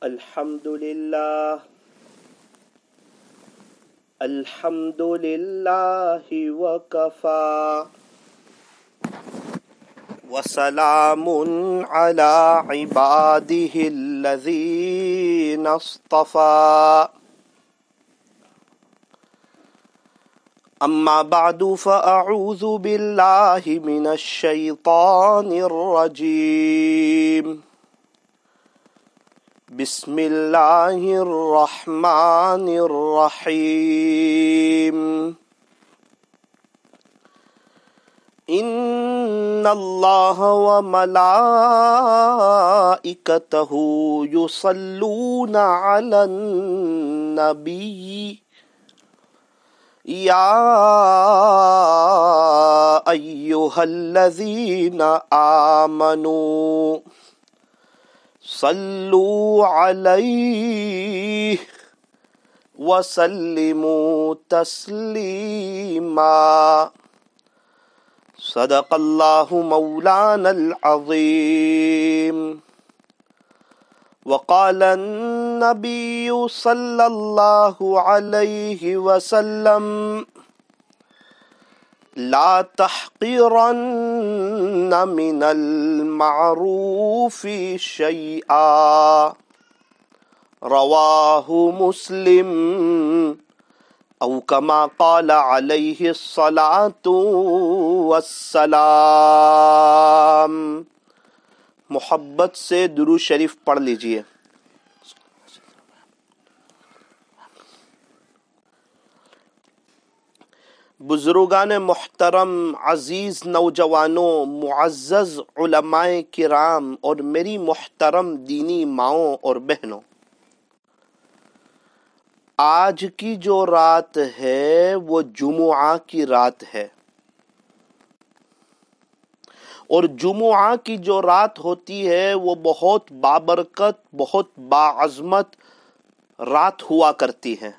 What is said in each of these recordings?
الحمد للہ وکفى وسلام علی عباده الذین اصطفى اما بعد فاعوذ باللہ من الشیطان الرجیم بسم اللہ الرحمن الرحیم ان اللہ وملائکتہ یصلون علی النبی یا ایہا الذین آمنوا صلوا علیہ وسلموا تسلیما صدق اللہ مولانا العظیم وقال النبی صلی اللہ علیہ وسلم لا تحقرن من المعروف شیئا رواہ مسلم او کما قال علیہ الصلاۃ والسلام۔ محبت سے درود شریف پڑھ لیجئے۔ بزرگان محترم، عزیز نوجوانوں، معزز علماء کرام اور میری محترم دینی ماؤں اور بہنوں، آج کی جو رات ہے وہ جمعہ کی رات ہے، اور جمعہ کی جو رات ہوتی ہے وہ بہت بابرکت، بہت باعظمت رات ہوا کرتی ہے۔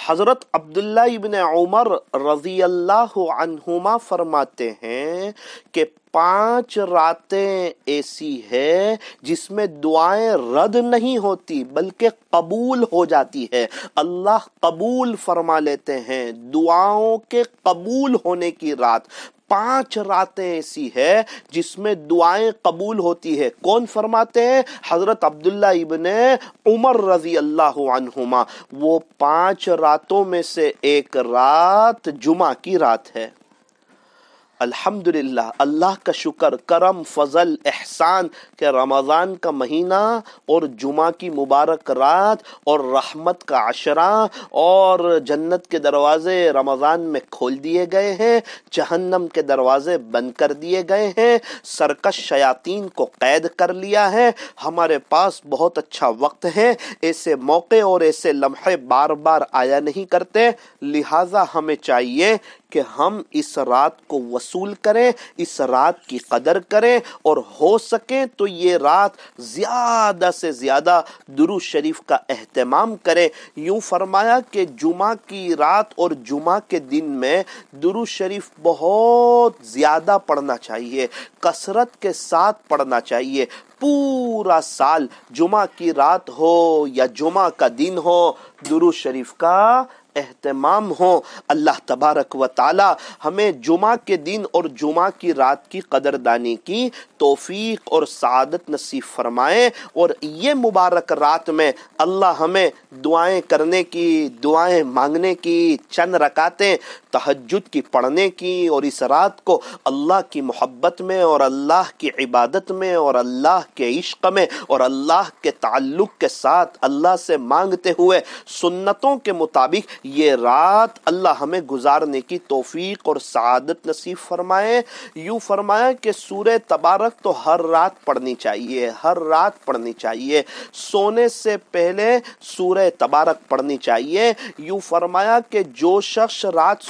حضرت عبداللہ ابن عمر رضی اللہ عنہما فرماتے ہیں کہ 5 راتیں ایسی ہے جس میں دعائیں رد نہیں ہوتی بلکہ قبول ہو جاتی ہے، اللہ قبول فرما لیتے ہیں، دعاؤں کے قبول ہونے کی رات۔ 5 راتیں ایسی ہے جس میں دعائیں قبول ہوتی ہے۔ کون فرماتے ہیں؟ حضرت عبداللہ ابن عمر رضی اللہ عنہما۔ وہ 5 راتوں میں سے ایک رات جمعہ کی رات ہے۔ الحمدللہ، اللہ کا شکر، کرم، فضل، احسان کہ رمضان کا مہینہ اور جمعہ کی مبارک رات اور رحمت کا عشرہ اور جنت کے دروازے رمضان میں کھول دیے گئے ہیں، جہنم کے دروازے بند کر دیے گئے ہیں، سرکش شیاطین کو قید کر لیا ہے۔ ہمارے پاس بہت اچھا وقت ہے، ایسے موقع اور ایسے لمحے بار بار آیا نہیں کرتے، لہٰذا ہمیں چاہیے کہ ہم اس رات کو وصول کریں، اس رات کی قدر کریں، اور ہو سکے تو یہ رات زیادہ سے زیادہ درود شریف کا اہتمام کریں۔ یوں فرمایا کہ جمعہ کی رات اور جمعہ کے دن میں درود شریف بہت زیادہ پڑھنا چاہیے، کثرت کے ساتھ پڑھنا چاہیے۔ پورا سال جمعہ کی رات ہو یا جمعہ کا دن ہو، درود شریف کا اہتمام ہو۔ اللہ تبارک و تعالی ہمیں جمعہ کے دن اور جمعہ کی رات کی قدردانی کی توفیق اور سعادت نصیب فرمائے، اور یہ مبارک رات میں اللہ ہمیں دعائیں کرنے کی، دعائیں مانگنے کی، چند رکعتیں تہجد کی پڑھنے کی، اور اس رات کو اللہ کی محبت میں اور اللہ کی عبادت میں اور اللہ کے عشق میں اور اللہ کے تعلق کے ساتھ اللہ سے مانگتے ہوئے سنتوں کے مطابق یہ رات اللہ ہمیں گزارنے کی توفیق اور سعادت نصیب فرمائے۔ یوں فرمایا کہ سورہ تبارک تو ہر رات پڑھنی چاہیے، ہر رات پڑھنی چاہیے، سونے سے پہلے سورہ تبارک پڑھنی چاہیے۔ یوں فرمایا کہ جو شخص رات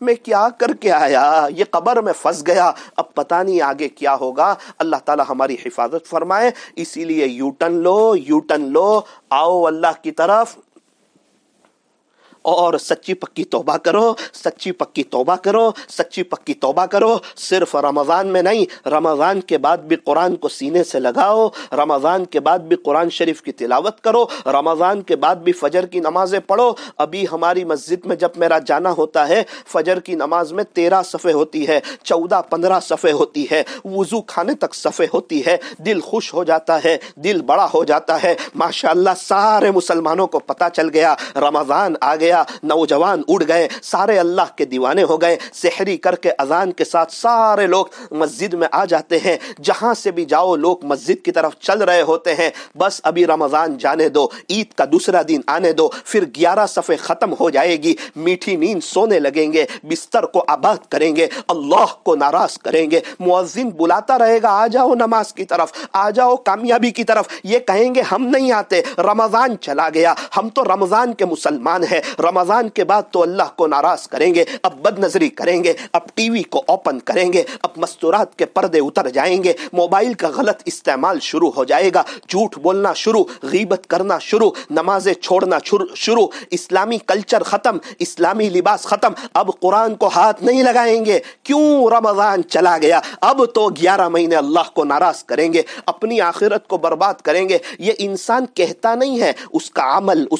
میں کیا کر کے آیا، یہ قبر میں پھنس گیا، اب پتہ نہیں آگے کیا ہوگا۔ اللہ تعالی ہماری حفاظت فرمائے۔ اسی لیے یو ٹرن لو، آؤ اللہ کی طرف اور سچی پکی توبہ کرو، سچی پکی توبہ کرو، سچی پکی توبہ کرو۔ صرف رمضان میں نہیں، رمضان کے بعد بھی قرآن کو سینے سے لگاؤ، رمضان کے بعد بھی قرآن شریف کی تلاوت کرو، رمضان کے بعد بھی فجر کی نمازیں پڑھو۔ ابھی ہماری مسجد میں جب میرا جانا ہوتا ہے، فجر کی نماز میں 13 صفحے ہوتی ہے، 14-15 صفحے ہوتی ہے، وضو کھانے تک صفحے ہوتی ہے، دل خوش ہو جاتا ہے، دل بڑا ہو جاتا ہے۔ ماشاءاللہ سارے مسلمانوں کو پتہ چل گیا رمضان آ گیا، نوجوان اڑ گئے، سارے اللہ کے دیوانے ہو گئے۔ سحری کر کے اذان کے ساتھ سارے لوگ مسجد میں آ جاتے ہیں، جہاں سے بھی جاؤ لوگ مسجد کی طرف چل رہے ہوتے ہیں۔ بس ابھی رمضان جانے دو، عید کا دوسرا دن آنے دو، پھر 11 صفحے ختم ہو جائے گی، میٹھی نیند سونے لگیں گے، بستر کو آباد کریں گے، اللہ کو ناراض کریں گے۔ مؤذن بلاتا رہے گا، آ جاؤ نماز کی طرف، آ جاؤ کامیابی کی طرف۔ یہ کہیں گے ہم نہیں آتے، رمضان چلا گیا، ہم تو رمضان کے مسلمان ہیں، رمضان کے بعد تو اللہ کو ناراض کریں گے، اب بد نظری کریں گے، اب ٹی وی کو اوپن کریں گے، اب مستورات کے پردے اتر جائیں گے، موبائل کا غلط استعمال شروع ہو جائے گا، جھوٹ بولنا شروع، غیبت کرنا شروع، نمازیں چھوڑنا شروع، اسلامی کلچر ختم، اسلامی لباس ختم، اب قرآن کو ہاتھ نہیں لگائیں گے۔ کیوں؟ رمضان چلا گیا، اب تو 11 مہینے اللہ کو ناراض کریں گے، اپنی آخرت کو برباد کریں گے۔ یہ انسان کہتا نہیں ہے، اس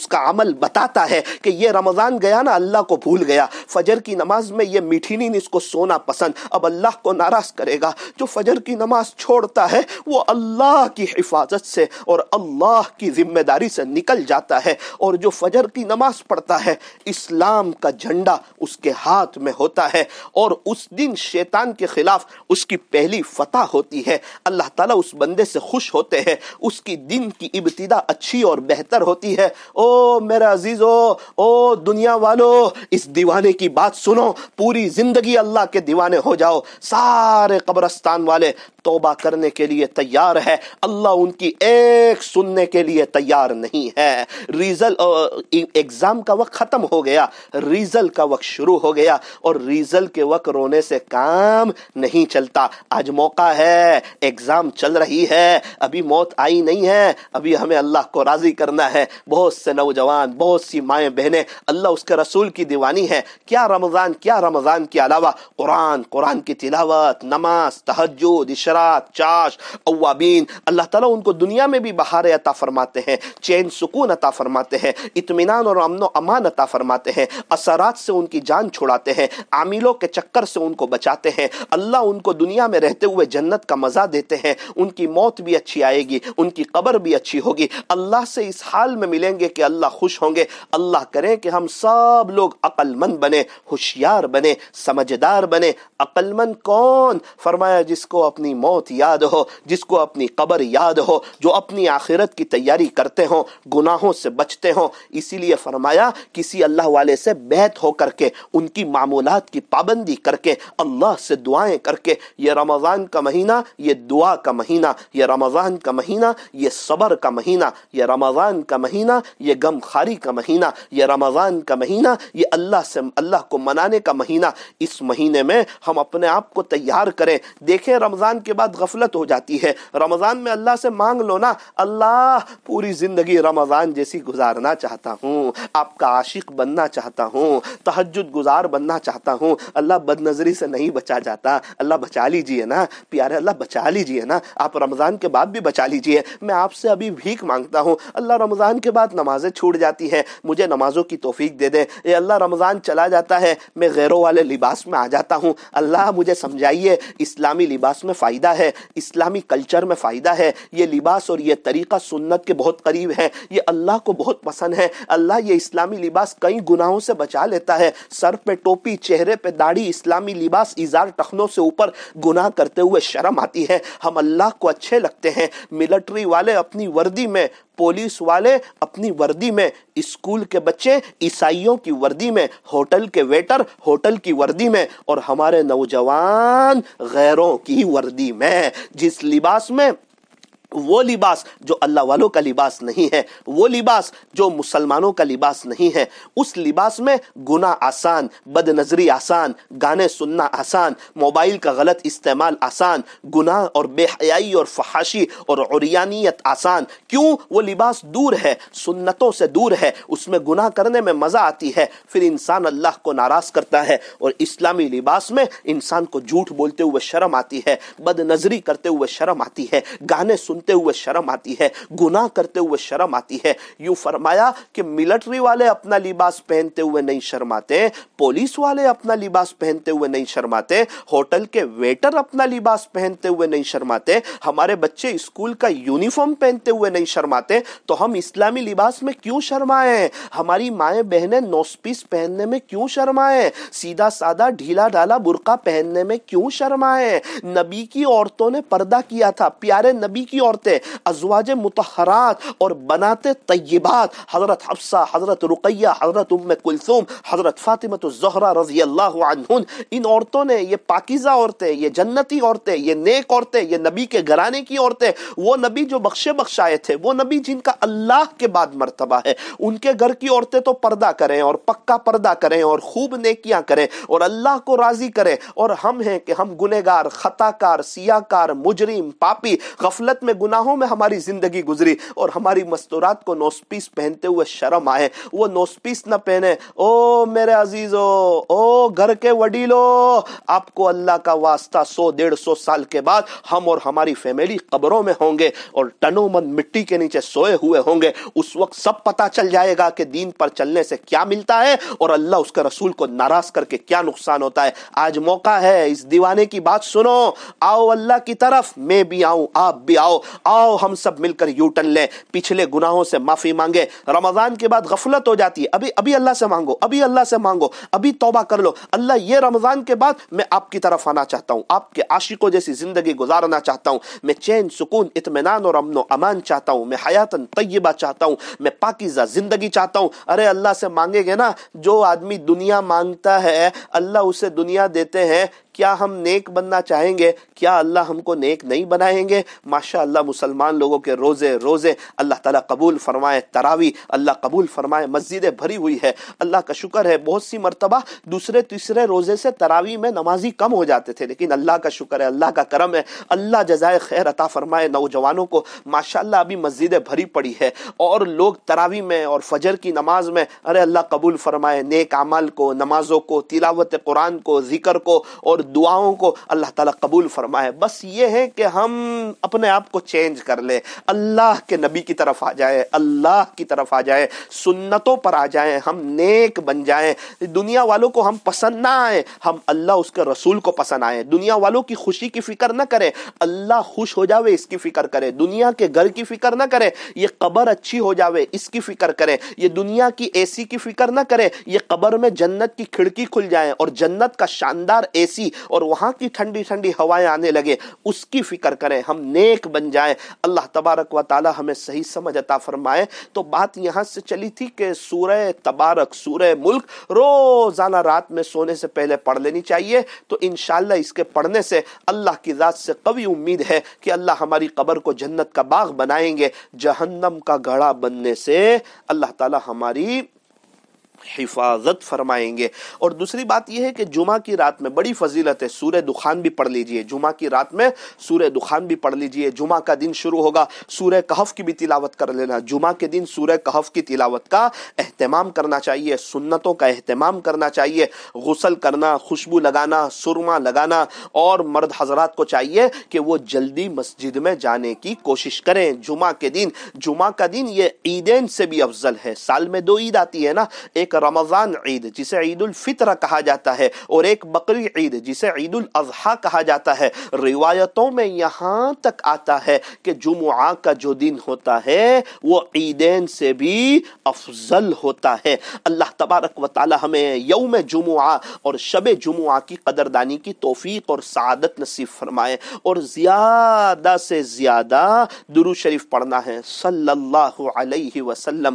کا عمل بتاتا ہے کہ یہ رمضان گیا نا، اللہ کو بھول گیا، فجر کی نماز میں یہ میٹھی نیند اس کو سونا پسند، اب اللہ کو ناراض کرے گا۔ جو فجر کی نماز چھوڑتا ہے وہ اللہ کی حفاظت سے اور اللہ کی ذمہ داری سے نکل جاتا ہے، اور جو فجر کی نماز پڑھتا ہے اسلام کا جھنڈا اس کے ہاتھ میں ہوتا ہے، اور اس دن شیطان کے خلاف اس کی پہلی فتح ہوتی ہے۔ اللہ تعالیٰ اس بندے سے خوش ہوتے ہیں، اس کی دن کی ابتدا اچھی اور بہتر ہوتی ہے۔ او میرے عزیزو، او دنیا والو، اس دیوانے کی بات سنو، پوری زندگی اللہ کے دیوانے ہو جاؤ۔ سارے قبرستان والے توبہ کرنے کے لیے تیار ہے، اللہ ان کی ایک سننے کے لیے تیار نہیں ہے۔ ایگزام کا وقت ختم ہو گیا، ریزل کا وقت شروع ہو گیا، اور ریزل کے وقت رونے سے کام نہیں چلتا۔ آج موقع ہے، ایگزام چل رہی ہے، ابھی موت آئی نہیں ہے، ابھی ہمیں اللہ کو راضی کرنا ہے۔ بہت سے نوجوان، بہت سی مائیں بہنیں اللہ اس کے رسول کی دیوانی ہے۔ کیا رمضان کے علاوہ قرآن کی تلاوت، نماز، تہجد، اشراق، چاش، اوابین۔ اللہ تعالیٰ ان کو دنیا میں بھی بہار عطا فرماتے ہیں، چین سکون عطا فرماتے ہیں، اطمینان اور امن و امان عطا فرماتے ہیں، اثرات سے ان کی جان چھڑاتے ہیں، عاملوں کے چکر سے ان کو بچاتے ہیں۔ اللہ ان کو دنیا میں رہتے ہوئے جنت کا مزہ دیتے ہیں، ان کی موت بھی اچھی آئے گی، ان کی قبر بھی اچھی ہوگی، اللہ سے اس حال میں ملیں گے کہ اللہ خوش ہوں گے۔ اللہ کرے کہ ہم سب لوگ عقل مند بنے، ہوشیار بنے، سمجھدار بنے۔ عقل مند کون؟ فرمایا جس کو اپنی موت یاد ہو، جس کو اپنی قبر یاد ہو، جو اپنی آخرت کی تیاری کرتے ہوں، گناہوں سے بچتے ہوں۔ اسی لیے فرمایا کسی اللہ والے سے بیعت ہو کر کے، ان کی معمولات کی پابندی کر کے، اللہ سے دعائیں کر کے، یہ رمضان کا مہینہ یہ دعا کا مہینہ، یہ رمضان کا مہینہ یہ صبر کا مہینہ، یہ رمضان کا مہینہ یہ غم خاری کا مہینہ، یہ رمضان کا مہینہ یہ اللہ کو منانے کا مہینہ۔ اس مہینے میں ہم اپنے آپ کو تیار کریں۔ دیکھیں رمضان کے بعد غفلت ہو جاتی ہے، رمضان میں اللہ سے مانگ لو نا، اللہ پوری زندگی رمضان جیسی گزارنا چاہتا ہوں، آپ کا عاشق بننا چاہتا ہوں، تہجد گزار بننا چاہتا ہوں۔ اللہ بد نظری سے نہیں بچا جاتا، اللہ بچا لیجئے نا پیارے، اللہ بچا لیجئے نا، آپ رمضان کے بعد بھی بچا لیجئے۔ میں آپ سے ابھی بھیک مانگتا ہوں، اللہ رمضان کے بعد نمازیں چھوٹ جاتی ہیں، مجھے نمازوں کی توفیق دے دیں۔ اے اللہ رمضان چلا جاتا ہے، میں غیروں والے لباس میں آ جاتا ہوں، اللہ مجھے سمجھائیے اسلامی لباس میں فائدہ ہے، اسلامی کلچر میں فائدہ ہے، یہ لباس اور یہ طریقہ سنت کے بہت قریب ہے، یہ اللہ کو بہت پسند ہے۔ اللہ یہ اسلامی لباس کئی گناہوں سے بچا لیتا ہے، سر پہ ٹوپی، چہرے پہ داڑھی، اسلامی لباس، ازار ٹخنوں سے اوپر، گناہ کرتے ہوئے شرم آتی ہے، ہم اللہ کو اچھے لگتے ہیں۔ ملٹری والے اپنی وردی میں، پولیس والے اپنی وردی میں، اسکول کے بچے عیسائیوں کی وردی میں، ہوٹل کے ویٹر ہوٹل کی وردی میں، اور ہمارے نوجوان غیروں کی وردی میں، جس لباس میں وہ لباس جو اللہ والوں کا لباس نہیں ہے، وہ لباس جو مسلمانوں کا لباس نہیں ہے، اس لباس میں گناہ آسان، بد نظری آسان، گانے سننا آسان، موبائل کا غلط استعمال آسان، گناہ اور بے حیائی اور فحاشی اور عریانیت آسان۔ کیوں؟ وہ لباس دور ہے، سنتوں سے دور ہے، اس میں گناہ کرنے میں مزہ آتی ہے، پھر انسان اللہ کو ناراض کرتا ہے۔ اور اسلامی لباس میں انسان کو جھوٹ بولتے ہوئے شرم آتی ہے، بد نظری کرتے ہوئے شرم آتی ہے، گانے سنتے ہوئے شرم آتی ہے، گناہ کرتے ہوئے شرم آتی ہے۔ یوں فرمایا کہ ملٹری والے اپنا لباس پہنتے ہوئے نہیں شرماتے، پولیس والے اپنا لباس پہنتے ہوئے نہیں شرماتے، ہوٹل کے ویٹر اپنا لباس پہنتے ہوئے نہیں شرماتے، ہمارے بچے اسکول کا یونیفارم پہنتے ہوئے نہیں شرماتے، تو ہم اسلامی لباس میں کیوں شرمائیں؟ ہماری مائیں بہنیں نوز پیس پہننے میں کیوں شرمائیں؟ سیدھا سادہ ڈھیلا ڈالا برقع پہننے میں کیوں شرمائیں؟ نبی کی عورتوں نے پردہ کیا تھا، پیارے نبی کی عورتیں، ازواج مطہرات اور بنات طیبات، حضرت حفصہ، حضرت رقیہ، حضرت ام کلثوم، حضرت فاطمہ الزہرا رضی اللہ عنہن، ان عورتوں نے، یہ پاکیزہ عورتیں، یہ جنتی عورتیں، یہ نیک عورتیں، یہ نبی کے گھرانے کی عورتیں، وہ نبی جو بخشے بخشائے تھے، وہ نبی جن کا اللہ کے بعد مرتبہ ہے، ان کے گھر کی عورتیں تو پردہ کریں اور پکا پردہ کریں اور خوب نیکیاں کریں اور اللہ کو راضی کریں، اور ہم ہیں کہ ہم گنہگار، خطا کار، سیاہ کار، مجرم، پاپی، غفلت میں گناہوں میں ہماری زندگی گزری اور ہماری مستورات کو نوز پیس پہنتے ہوئے شرم آئے۔ وہ نوز پیس نہ پہنے۔ او میرے عزیزو، او گھر کے وڈیلو، آپ کو اللہ کا واسطہ 100-150 سال کے بعد ہم اور ہماری فیملی قبروں میں ہوں گے اور ٹنو من مٹی کے نیچے سوئے ہوئے ہوں گے۔ اس وقت سب پتا چل جائے گا کہ دین پر چلنے سے کیا ملتا ہے اور اللہ اس کے رسول کو ناراض کر کے کیا نقصان ہوتا ہے۔ آج موقع ہے، اس دیوانے کی بات سنو، آؤ اللہ کی طرف، میں بھی آؤں، آپ بھی آؤ، آؤ ہم سب مل کر یو ٹرن لیں، پچھلے گناہوں سے معافی مانگے۔ رمضان کے بعد غفلت ہو جاتی ہے، ابھی اللہ سے مانگو، ابھی اللہ سے مانگو، ابھی توبہ کر لو، اللہ یہ رمضان کے بعد میں آپ کی طرف آنا چاہتا ہوں، آپ کے عاشقوں جیسی زندگی گزارنا چاہتا ہوں، میں چین، سکون، اطمینان اور امن و امان چاہتا ہوں، میں حیاتن طیبہ چاہتا ہوں، میں پاکیزہ زندگی چاہتا ہوں۔ ارے اللہ سے مانگیں گے نا، جو آدمی دنیا مانگتا ہے اللہ اسے دنیا دیتے ہیں۔ کیا ہم نیک بننا چاہیں گے؟ کیا اللہ ہم کو نیک نہیں بنائیں گے؟ ماشاءاللہ مسلمان لوگوں کے روزے اللہ تعالیٰ قبول فرمائے، تراویح اللہ قبول فرمائے، مسجدیں بھری ہوئی ہے، اللہ کا شکر ہے۔ بہت سی مرتبہ دوسرے تیسرے روزے سے تراویح میں نمازی کم ہو جاتے تھے، لیکن اللہ کا شکر ہے، اللہ کا کرم ہے، اللہ جزائے خیر عطا فرمائے نوجوانوں کو۔ ماشاءاللہ ابھی مسجدیں بھری پڑی ہے اور لوگ تراویح میں اور فجر کی نماز میں، ارے اللہ قبول فرمائے نیک اعمال کو، نمازوں کو، تلاوت قرآن کو، ذکر کو اور دعاؤں کو اللہ تعالیٰ قبول فرمائے۔ بس یہ ہے کہ ہم اپنے آپ کو چینج کر لیں، اللہ کے نبی کی طرف آ جائیں، اللہ کی طرف آ جائیں، سنتوں پر آ جائیں، ہم نیک بن جائیں، دنیا والوں کو ہم پسند نہ آئیں، ہم اللہ اس کے رسول کو پسند آئیں، دنیا والوں کی خوشی کی فکر نہ کریں، اللہ خوش ہو جاوے اس کی فکر کرے، دنیا کے گھر کی فکر نہ کرے، یہ قبر اچھی ہو جاوے اس کی فکر کرے، یہ دنیا کی اے سی کی فکر نہ کرے، یہ قبر میں جنت کی کھڑکی کھل جائے اور جنت کا شاندار اے سی اور وہاں کی ٹھنڈی ٹھنڈی ہوائیں آنے لگے، اس کی فکر کریں، ہم نیک بن جائیں۔ اللہ تبارک و تعالی ہمیں صحیح سمجھ عطا فرمائے۔ تو بات یہاں سے چلی تھی کہ سورہ تبارک، سورہ ملک روزانہ رات میں سونے سے پہلے پڑھ لینی چاہیے، تو انشاءاللہ اس کے پڑھنے سے اللہ کی ذات سے قوی امید ہے کہ اللہ ہماری قبر کو جنت کا باغ بنائیں گے، جہنم کا گڑھا بننے سے اللہ تعالی ہماری حفاظت فرمائیں گے۔ اور دوسری بات یہ ہے کہ جمعہ کی رات میں بڑی فضیلت ہے، سورہ دخان بھی پڑھ لیجئے، جمعہ کی رات میں سورہ دخان بھی پڑھ لیجئے، جمعہ کا دن شروع ہوگا، سورہ کہف کی بھی تلاوت کر لینا، جمعہ کے دن سورہ کہف کی تلاوت کا اہتمام کرنا چاہیے، سنتوں کا اہتمام کرنا چاہیے، غسل کرنا، خوشبو لگانا، سرما لگانا، اور مرد حضرات کو چاہیے کہ وہ جلدی مسجد میں جانے کی کوشش کریں۔ جمعہ کے دن، جمعہ کا دن یہ عیدین سے بھی افضل ہے، سال میں 2 عید آتی ہے نا، ایک رمضان عید جسے عید الفطر کہا جاتا ہے اور ایک بقری عید جسے عید الاضحیٰ کہا جاتا ہے۔ روایتوں میں یہاں تک آتا ہے کہ جمعہ کا جو دن ہوتا ہے وہ عیدین سے بھی افضل ہوتا ہے۔ اللہ تبارک و تعالی ہمیں یوم جمعہ اور شب جمعہ کی قدردانی کی توفیق اور سعادت نصیب فرمائے، اور زیادہ سے زیادہ درود شریف پڑھنا ہے، صلی اللہ علیہ وسلم،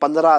15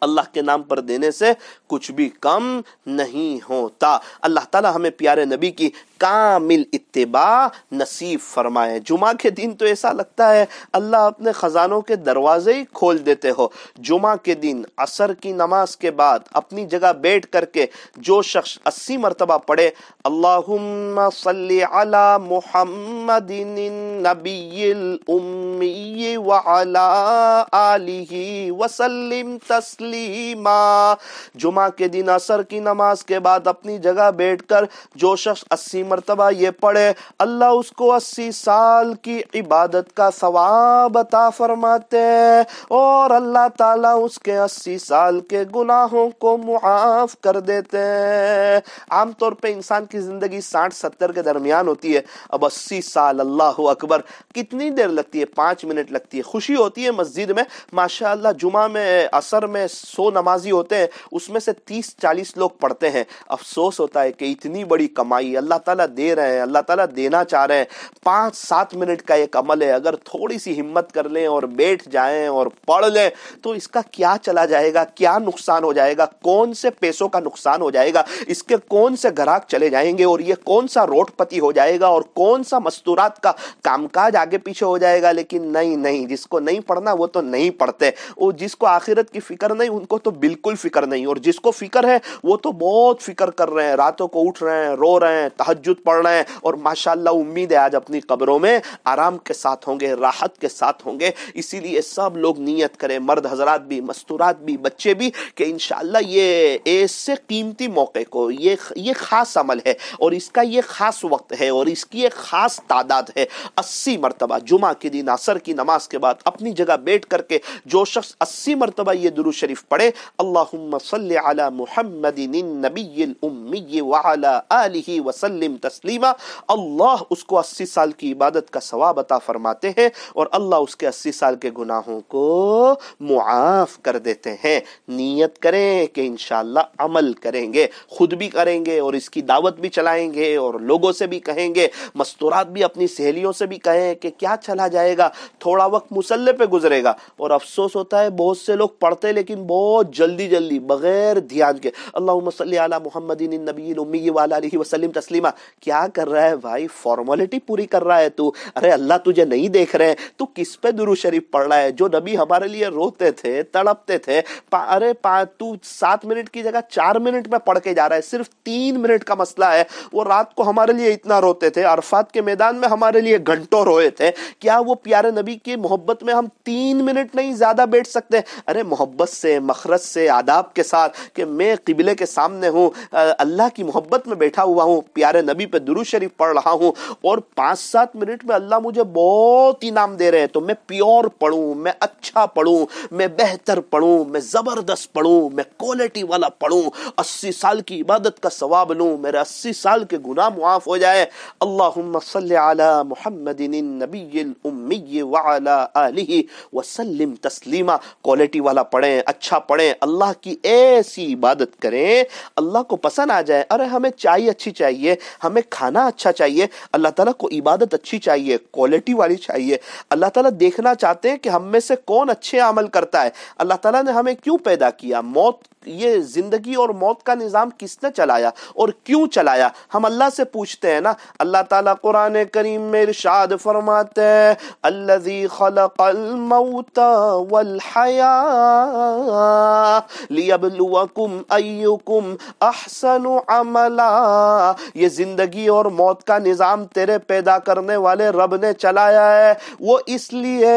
اللہ کے نام پر دینے سے کچھ بھی کم نہیں ہوتا۔ اللہ تعالیٰ ہمیں پیارے نبی کی کامل اتباع نصیب فرمائے۔ جمعہ کے دن تو ایسا لگتا ہے اللہ اپنے خزانوں کے دروازے ہی کھول دیتے ہو۔ جمعہ کے دن عصر کی نماز کے بعد اپنی جگہ بیٹھ کر کے جو شخص 80 مرتبہ پڑھے اللہم صلی علی محمد النبی الامی وعلی آلہ وسلم تسلیما، جمعہ کے دن عصر کی نماز کے بعد اپنی جگہ بیٹھ کر جو شخص 80 مرتبہ یہ پڑھے اللہ اس کو 80 سال کی عبادت کا ثواب عطا فرماتے ہیں، اور اللہ تعالیٰ اس کے 80 سال کے گناہوں کو معاف کر دیتے ہیں۔ عام طور پہ انسان کی زندگی 60-70 کے درمیان ہوتی ہے، اب 80 سال، اللہ اکبر، کتنی دیر لگتی ہے؟ 5 منٹ لگتی ہے۔ خوشی ہوتی ہے مسجد میں، ماشاءاللہ جمعہ میں عصر میں 100 نمازی ہوتے ہیں، اس میں سے 30-40 لوگ پڑھتے ہیں۔ افسوس ہوتا ہے کہ اتنی بڑی کمائی اللہ تعالیٰ دے رہے ہیں، اللہ تعالیٰ دینا چاہ رہے ہیں، 5-7 منٹ کا ایک عمل ہے، اگر تھوڑی سی ہمت کر لیں اور بیٹھ جائیں اور پڑھ لیں تو اس کا کیا چلا جائے گا، کیا نقصان ہو جائے گا، کون سے پیسوں کا نقصان ہو جائے گا، اس کے کون سے گراہک چلے جائیں گے، اور یہ کون سا روٹ پتی ہو جائے گا، اور کون سا مستورات کا کام کاج آگے پیچھے ہو جائے گا۔ لیکن نہیں، جس کو نہیں پڑھنا وہ تو نہیں پڑھتے، اور جس کو آخرت کی فکر نہیں ان کو تو بالکل فکر نہیں، اور جس کو فکر ہے وہ تو بہت فکر کر رہے ہیں، راتوں کو اٹھ رہے ہیں، رو رہے ہیں، تہجد پڑھ رہے ہیں، اور ماشاءاللہ امید ہے آج اپنی قبروں میں آرام کے ساتھ ہوں گے، راحت کے ساتھ ہوں گے۔ اسی لیے سب لوگ نیت کریں، مرد حضرات بھی، مستورات بھی، بچے بھی، کہ انشاءاللہ یہ ایسے قیمتی موقع کو، یہ خاص عمل ہے اور اس کا یہ خاص وقت ہے اور اس کی ایک خاص تعداد ہے، 80 مرتبہ جمعہ کے دن عصر کی نماز کے بعد اپنی جگہ بیٹھ کر کے جو شخص 80 مرتبہ یہ درود شریف پڑھے اللہم صلی علی محمد النبی الامی وعلی آلہ وسلم تسلیما، اللہ اس کو 80 سال کی عبادت کا ثواب عطا فرماتے ہیں اور اللہ اس کے 80 سال کے گناہوں کو معاف کر دیتے ہیں۔ نیت کریں کہ انشاءاللہ عمل کریں گے، خود بھی کریں گے اور اس کی دعوت بھی چلائیں گے اور لوگوں سے بھی کہیں گے، مستورات بھی اپنی سہیلیوں سے بھی کہیں کہ کیا چلا جائے گا، تھوڑا وقت مصلی پہ گزرے گا۔ اور افسوس ہوتا ہے بہت سے لوگ پڑھتے لیکن بہت جلدی بغیر دھیان کے اللہم صلی علی محمد النبی الامی وعلی آلہ وسلم تسلیما، کیا کر رہا ہے بھائی؟ فارمیلٹی پوری کر رہا ہے تو، ارے اللہ تجھے نہیں دیکھ رہے، تو کس پہ درود شریف پڑھ رہا ہے؟ جو نبی ہمارے لیے روتے تھے، تڑپتے تھے، ارے تو 7 منٹ کی جگہ 4 منٹ میں پڑھ کے جا رہا ہے، صرف 3 منٹ کا مسئلہ ہے، وہ رات کو ہمارے لیے اتنا روتے تھے، عرفات کے میدان میں ہمارے لیے گھنٹوں روئے تھے، کیا وہ پیارے نبی کی محبت میں ہم 3 منٹ نہیں زیادہ بیٹھ سکتے؟ ارے محبت سے، مخرج سے، آداب کے ساتھ کہ میں قبلے کے سامنے ہوں، اللہ کی محبت میں بیٹھا ہوا ہوں، پیارے نبی پہ درود شریف پڑھ رہا ہوں اور 5-7 منٹ میں اللہ مجھے بہت انعام دے رہے ہیں، تو میں پیور پڑھوں، میں اچھا پڑھوں، میں بہتر پڑھوں، میں زبردست پڑھوں، میں کوالٹی والا پڑھوں، 80 سال کی عبادت کا ثواب لوں، میرے 80 سال کے گناہ معاف ہو جائے۔ اللہم صلی علی محمد النبی الامی وعلی آلہ وسلم تسلیما، کوالٹی والا پڑھیں، اچھا پڑھیں، اللہ کی ایسی عبادت کریں اللہ کو پسند آ جائے۔ ارے ہمیں چائے اچھی چاہیے، ہمیں کھانا اچھا چاہیے، اللہ تعالیٰ کو عبادت اچھی چاہیے، کوالٹی والی چاہیے۔ اللہ تعالیٰ دیکھنا چاہتے ہیں کہ ہم میں سے کون اچھے عمل کرتا ہے۔ اللہ تعالیٰ نے ہمیں کیوں پیدا کیا؟ یہ زندگی اور موت کا نظام کس نے چلایا اور کیوں چلایا؟ ہم اللہ سے پوچھتے ہیں نا۔ اللہ تعالیٰ قرآن کریم میں ارشاد فرماتے ہیں الذی خلق الموت والحیاة لیبلوکم ایکم احسن عملا، یہ زندگی اور موت کا نظام تیرے پیدا کرنے والے رب نے چلایا ہے، وہ اس لیے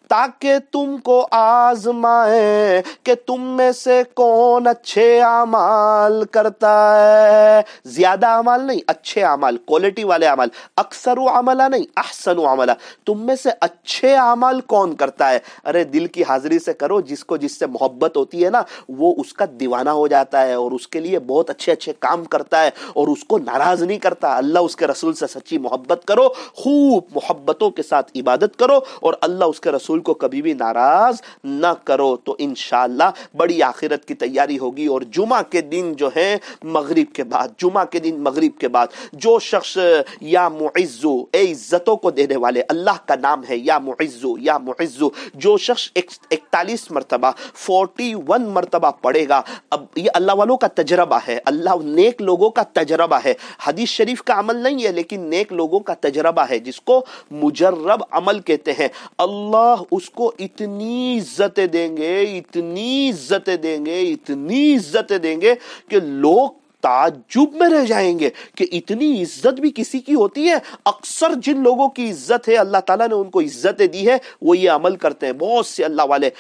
تاکہ تم کو آزمائے کہ تم میں سے کون اچھے اعمال کرتا ہے۔ زیادہ اعمال نہیں، اچھے اعمال، کوالٹی والے اعمال، اکثر عملہ نہیں، احسن عملہ، تم میں سے اچھے اعمال کون کرتا ہے؟ ارے دل کی حاضری سے کرو، جس کو جس سے محبت ہوتی ہے نا وہ اس کا دیوانہ ہو جاتا ہے اور اس کے لیے بہت اچھے اچھے کام کرتا ہے اور اس کو ناراض نہیں کرتا۔ اللہ اس کے رسول سے سچی محبت کرو، خوب محبتوں کے ساتھ عبادت کرو اور اللہ اس کے رسول کو کبھی بھی ناراض نہ کرو، تو انشاءاللہ بڑی آخرت کی تیاری تیاری ہوگی. اور جمعہ کے دن جو ہے مغرب کے بعد، جمعہ کے دن مغرب کے بعد جو شخص یا معزو، اے عزتوں کو دینے والے، اللہ کا نام ہے یا معزو یا معزو، جو شخص 41 مرتبہ 41 مرتبہ پڑھے گا. اب یہ اللہ والوں کا تجربہ ہے، اللہ نیک لوگوں کا تجربہ ہے، حدیث شریف کا عمل نہیں ہے لیکن نیک لوگوں کا تجربہ ہے جس کو مجرب عمل کہتے ہیں. اللہ اس کو اتنی عزتیں دیں گے، اتنی عزتیں دیں گے، اتنی عزتیں دیں گے کہ لوگ تعجب میں رہ جائیں گے کہ اتنی عزت بھی کسی کی ہوتی ہے. اکثر جن لوگوں کی عزت ہے اللہ تعالیٰ نے ان کو عزتیں دی ہے وہ یہ عمل کرتے ہیں. بہت سے اللہ والے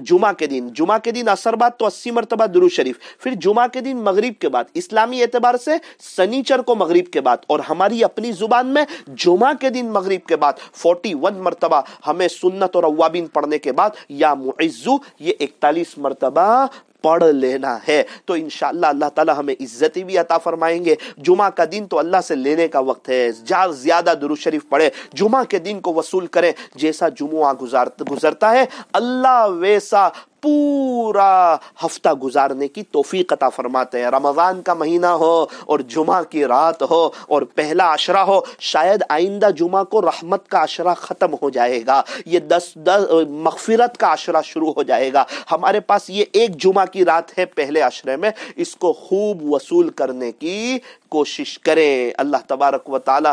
جمعہ کے دن عصر بعد تو 80 مرتبہ درود شریف، پھر جمعہ کے دن مغرب کے بعد، اسلامی اعتبار سے سنیچر کو مغرب کے بعد، اور ہماری اپنی زبان میں جمعہ کے دن مغرب کے بعد 41 مرتبہ ہمیں سنت اور اوابین پڑھنے کے بعد یا معزو یہ 41 مرتبہ پڑھ لینا ہے. تو انشاءاللہ اللہ تعالی ہمیں عزتی بھی عطا فرمائیں گے. جمعہ کا دن تو اللہ سے لینے کا وقت ہے، زیادہ درود شریف پڑھے، جمعہ کے دن کو وصول کریں. جیسا جمعہ گزرتا ہے اللہ ویسا پورا ہفتہ گزارنے کی توفیق عطا فرماتے ہیں. رمضان کا مہینہ ہو اور جمعہ کی رات ہو اور پہلا عشرہ ہو، شاید آئندہ جمعہ کو رحمت کا عشرہ ختم ہو جائے گا، یہ 10 مغفرت کا عشرہ شروع ہو جائے گا. ہمارے پاس یہ ایک جمعہ کی رات ہے پہلے عشرے میں، اس کو خوب وصول کرنے کی کوشش کریں. اللہ تبارک و تعالی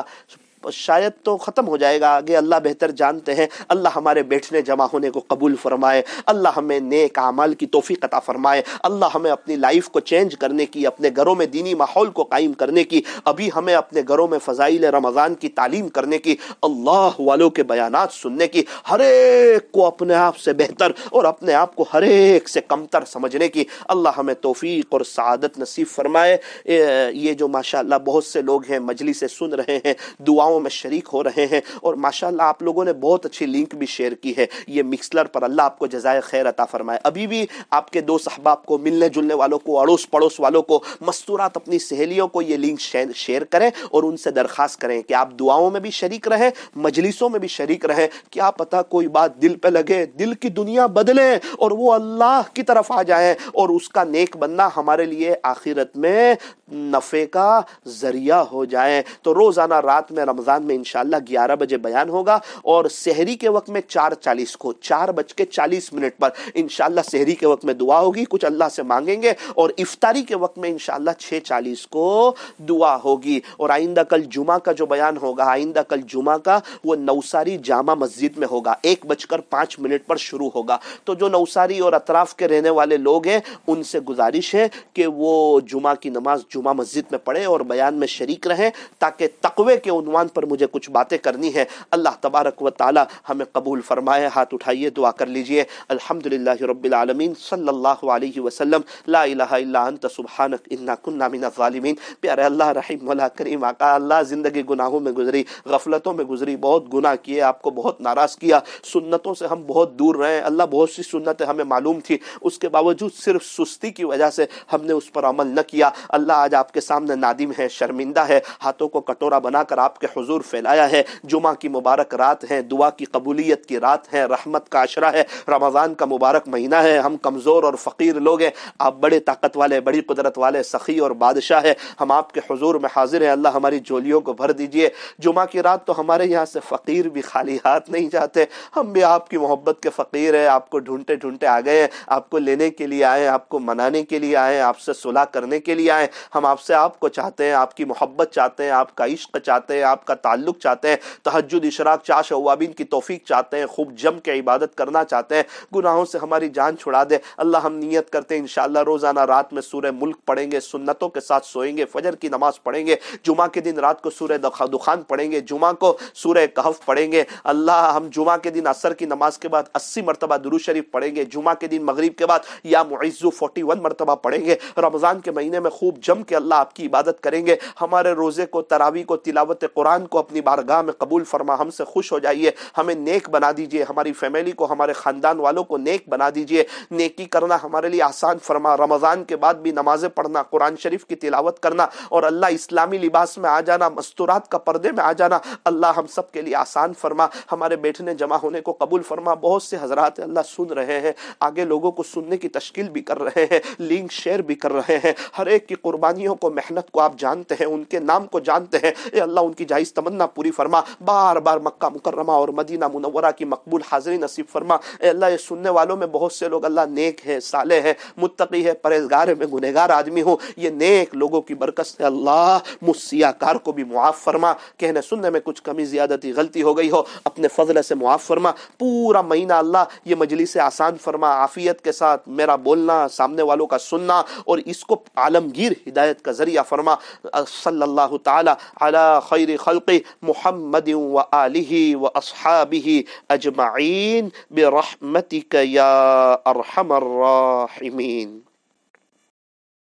شاید تو ختم ہو جائے گا، آگے اللہ بہتر جانتے ہیں. اللہ ہمارے بیٹھنے جمع ہونے کو قبول فرمائے، اللہ ہمیں نیک اعمال کی توفیق عطا فرمائے، اللہ ہمیں اپنی لائف کو چینج کرنے کی، اپنے گھروں میں دینی ماحول کو قائم کرنے کی، ابھی ہمیں اپنے گھروں میں فضائل رمضان کی تعلیم کرنے کی، اللہ والوں کے بیانات سننے کی، ہر ایک کو اپنے آپ سے بہتر اور اپنے آپ کو ہر ایک سے کمتر سمجھنے کی اللہ ہمیں توفیق اور سعادت نصیب فرمائے. یہ جو ماشاءاللہ بہت سے لوگ ہیں مجلس سن رہے ہیں، دعاؤں میں شریک ہو رہے ہیں، اور ماشاءاللہ آپ لوگوں نے بہت اچھی لنک بھی شیئر کی ہے یہ مکسلر پر. اللہ آپ کو جزائے خیر عطا فرمائے. ابھی بھی آپ کے دوست احباب کو، ملنے جلنے والوں کو، اڑوس پڑوس والوں کو، مستورات اپنی سہیلیوں کو یہ لنک شیئر کریں اور ان سے درخواست کریں کہ آپ دعاؤں میں بھی شریک رہیں، مجلسوں میں بھی شریک رہیں. کیا پتہ کوئی بات دل پہ لگے، دل کی دنیا بدلے اور وہ اللہ کی طرف آ جائیں اور اس کا نیک بندہ ہمارے لیے آخرت میں نفع کا ذریعہ ہو جائیں. تو روزانہ رات میں رمضان میں انشاءاللہ 11 بجے بیان ہوگا، اور سحری کے وقت میں 4:40 کو 4:40 پر انشاءاللہ سحری کے وقت میں دعا ہوگی، کچھ اللہ سے مانگیں گے، اور افطاری کے وقت میں انشاءاللہ 6:40 کو دعا ہوگی. اور آئندہ کل جمعہ کا جو بیان ہوگا، آئندہ کل جمعہ کا وہ نوساری جامع مسجد میں ہوگا، 1:05 پر شروع ہوگا. تو جو نوساری اور اطراف کے رہنے والے لوگ ہیں ان سے گزارش ہے کہ وہ جمعہ کی نماز جمعہ مسجد میں پڑھیں اور بیان میں شریک رہیں، تاکہ تقوی کے عنوان پر مجھے کچھ باتیں کرنی ہے. اللہ تبارک و تعالی ہمیں قبول فرمائے. ہاتھ اٹھائیے، دعا کر لیجئے. الحمدللہ رب العالمین، صلی اللہ علیہ وسلم. لا الہ الا انت سبحانک انا کنا من الظالمین. پیارے اللہ، رحیم مولا کریم آقا، اللہ زندگی گناہوں میں گزری، غفلتوں میں گزری، بہت گناہ کیے، آپ کو بہت ناراض کیا، سنتوں سے ہم بہت دور رہے. اللہ بہت سی سنتیں ہمیں معلوم تھی، اس کے باوجود صرف سستی کی وجہ سے ہم نے اس پر عمل نہ کیا. اللہ آج آپ کے سامنے نادم ہے، شرمندہ ہے، ہاتھوں کو کٹورا بنا کر آپ کے حضور پھیلایا ہے. جمعہ کی مبارک رات ہے، دعا کی قبولیت کی رات ہے، رحمت کا عشرہ ہے، رمضان کا مبارک مہینہ ہے. ہم کمزور اور فقیر لوگ ہیں، آپ بڑے طاقت والے، بڑی قدرت والے، سخی اور بادشاہ ہے. ہم آپ کے حضور میں حاضر ہیں. اللہ ہماری جھولیوں کو بھر دیجئے. جمعہ کی رات تو ہمارے یہاں سے فقیر بھی خالی ہاتھ نہیں جاتے. ہم بھی آپ کی محبت کے فقیر ہیں، آپ کو ڈھونڈتے ڈھونڈتے آ گئے ہیں، آپ کو لینے کے لیے آئے، آپ کو منانے کے لیے آئے، آپ سے صلح کرنے کے لیے آئے. ہم آپ کو چاہتے ہیں، آپ کی محبت چاہتے ہیں، آپ کا عشق چاہتے ہیں، آپ کا تعلق چاہتے ہیں، تہجد، اشراق، چاش اوابین کی توفیق چاہتے ہیں، خوب جم کے عبادت کرنا چاہتے ہیں. گناہوں سے ہماری جان چھڑا دے. اللہ ہم نیت کرتے ہیں انشاءاللہ روزانہ رات میں سورہ ملک پڑھیں گے، سنتوں کے ساتھ سوئیں گے، فجر کی نماز پڑھیں گے. جمعہ کے دن رات کو سورہ دخان پڑھیں گے، جمعہ کو سورہ کہف پڑھیں گے. اللہ ہم جمعہ کے دن عصر کی نماز کے بعد 80 مرتبہ درود شریف پڑھیں گے. جمعہ کے دن مغرب کے بعد یا معزو 41 مرتبہ پڑھیں گے. رمضان کے مہینے میں خوب جم کے اللہ آپ کی عبادت کریں گے. ہمارے روزے کو، تراویح کو، تلاوت قرآن رمضان کو اپنی بارگاہ میں قبول فرما، ہم سے خوش ہو جائیے، ہمیں نیک بنا دیجئے، ہماری فیملی کو، ہمارے خاندان والوں کو نیک بنا دیجئے، نیکی کرنا ہمارے لیے آسان فرما، رمضان کے بعد بھی نمازیں پڑھنا، قرآن شریف کی تلاوت کرنا، اور اللہ اسلامی لباس میں آ جانا، مستورات کا پردے میں آ جانا، اللہ ہم سب کے لیے آسان فرما، ہمارے بیٹھنے جمع ہونے کو قبول فرما۔ بہت سے حضرات اللہ سن رہے ہیں، آگے لوگوں کو سننے کی تشکیل بھی کر رہے ہیں، لنک شیئر بھی کر رہے ہیں، ہر ایک کی قربانیوں کو، محنت کو آپ جانتے ہیں، ان کے نام کو جانتے ہیں، اے اللہ ان کی جائز تمنا پوری فرما، بار بار مکہ مکرمہ اور مدینہ منورہ کی مقبول حاضری نصیب فرما۔ اے اللہ یہ سننے والوں میں بہت سے لوگ اللہ نیک ہے، صالح ہے، متقی ہے، پرہیزگار ہے، میں گنہگار آدمی ہوں، یہ نیک لوگوں کی برکت سے اللہ مجھ سیاہ کار کو بھی معاف فرما، کہنے سننے میں کچھ کمی زیادتی غلطی ہو گئی ہو اپنے فضل سے معاف فرما، پورا مہینہ اللہ یہ مجلس آسان فرما، عافیت کے ساتھ میرا بولنا، سامنے والوں کا سننا، اور اس کو عالمگیر ہدایت کا ذریعہ فرما۔ صلی اللہ تعالی علی خیر خلق محمد و آلہ و اصحابہ اجمعین برحمتک یا ارحم الراحمین۔